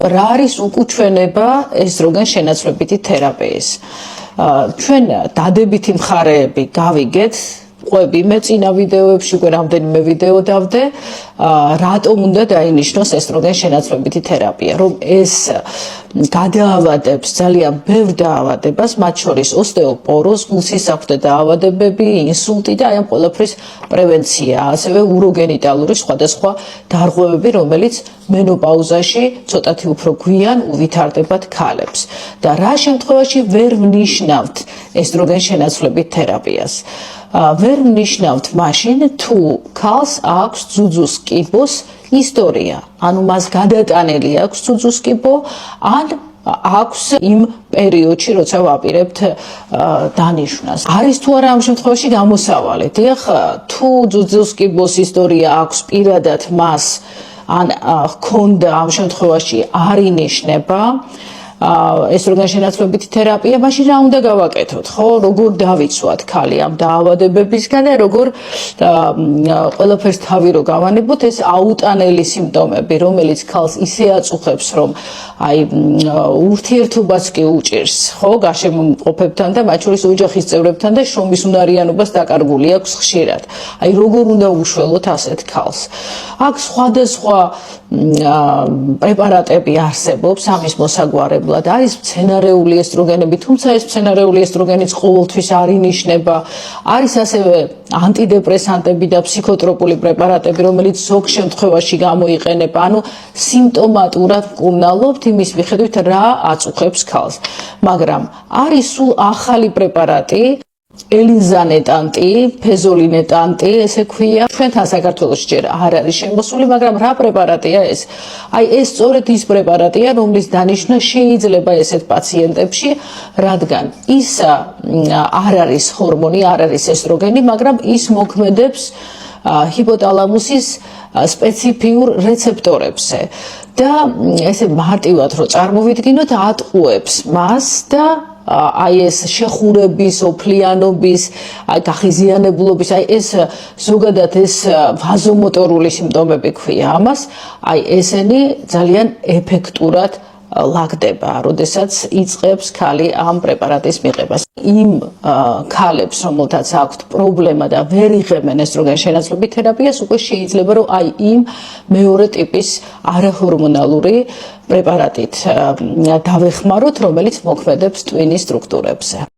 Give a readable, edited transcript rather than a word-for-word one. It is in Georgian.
რა არის უკუჩვენება ესტროგენ შენაცვლებითი თერაპიის? ჩვენ დადებითი მხარეები გავიგეთ, ყვები მე წინა ვიდეოებში უკვე რამდენიმე ვიდეო დავდე, რატომ უნდა დაინიშნოს ესტროგენ შენაცვლებითი თერაპია, რომ ეს გადაავადებს ძალიან ბევრ დაავადებას, მათ შორის ოსტეოპოროზს, გულსისახვდე დაავადებები, ინსულტი და აი ამ ყველაფრის პრევენცია, ასევე უროგენიტალური სხვადასხვა დარღვევები, რომელიც მენოპაუზაში ცოტათი უფრო გვიან უვითარდებათ ქალებს. და რა შემთხვევაში ვერ ვნიშნავთ ესტროგენ შენაცვლებით თერაპიას? ვერ ვნიშნავთ მაშინ, თუ ქალს აქვს ძუძუს კიბოს ისტორია, ანუ მას გადატანილი აქვს ძუძუს კიბო, ან აქვს იმ პერიოდში, როცა ვაპირებთ დანიშვნას. არის თუ არა ამ შემთხვევაში გამოსავალი? დიახ, თუ ძუძუს კიბოს ისტორია აქვს პირადად მას, ან ჰქონდა ამ შემთხვევაში არ ინიშნება ესტროგენ შენაცვლებითი თერაპია, მაშინ რა უნდა გავაკეთოთ, ხო? როგორ დავიცვათ ქალი ამ დაავადებებისგან და როგორ ყველაფერს თავი რო გავანებოთ, ეს აუტანელი სიმპტომები, რომელიც ქალს ისე აწუხებს, რომ აი ურთიერთობაც კი უჭირს, ხო, გარშემო მყოფებთან და მათ შორის ოჯახის წევრებთან და შრომის უნარიანობას დაკარგული აქვს ხშირად. აი როგორ უნდა უშველოთ ასეთ ქალს? აქ სხვადასხვა პრეპარატები არსებობს ამის მოსაგვარებლად. არის მცენარეული ესტროგენები, თუმცა ეს მცენარეული ესტროგენიც ყოველთვის არ ინიშნება. არის ასევე ანტიდეპრესანტები და ფსიქოტროპული პრეპარატები, რომელიც ზოგ შემთხვევაში გამოიყენება. ანუ სიმპტომატურად მკურნალობთ იმის მიხედვით, რა აწუხებს ქალს. მაგრამ არის სულ ახალი პრეპარატი, ელინზანეტანტი, ფეზოლინეტანტი, ესე ქვია. ჩვენთან საქართველოში ჯერ არ არის შემოსული, მაგრამ რა პრეპარატია ეს? აი ეს სწორედ ის პრეპარატია, რომლის დანიშვნა შეიძლება ესეთ პაციენტებში, რადგან ის არ არის ჰორმონი, არ არის ესტროგენი, მაგრამ ის მოქმედებს ჰიპოტალამუსის სპეციფიურ რეცეპტორებზე და ესე მარტივად რო წარმოვიდგინოთ, ატყუებს მას და აი ეს შეხურების, ოფლიანობის, აი გახიზიანებულობის, აი ეს ზოგადად ეს ვაზომოტორული სიმპტომები ქვია ამას, აი ესენი ძალიან ეფექტურად ლაგდება, როდესაც იწყებს ქალი ამ პრეპარატის მიღებას. იმ ქალებს, რომელთაც აქვთ პრობლემა და ვერ იღებენ ესტროგენ შენაცვლებით თერაპიას, უკვე შეიძლება რომ აი იმ მეორე ტიპის არაჰორმონალური პრეპარატით დავეხმაროთ, რომელიც მოქმედებს ტვინის სტრუქტურებზე.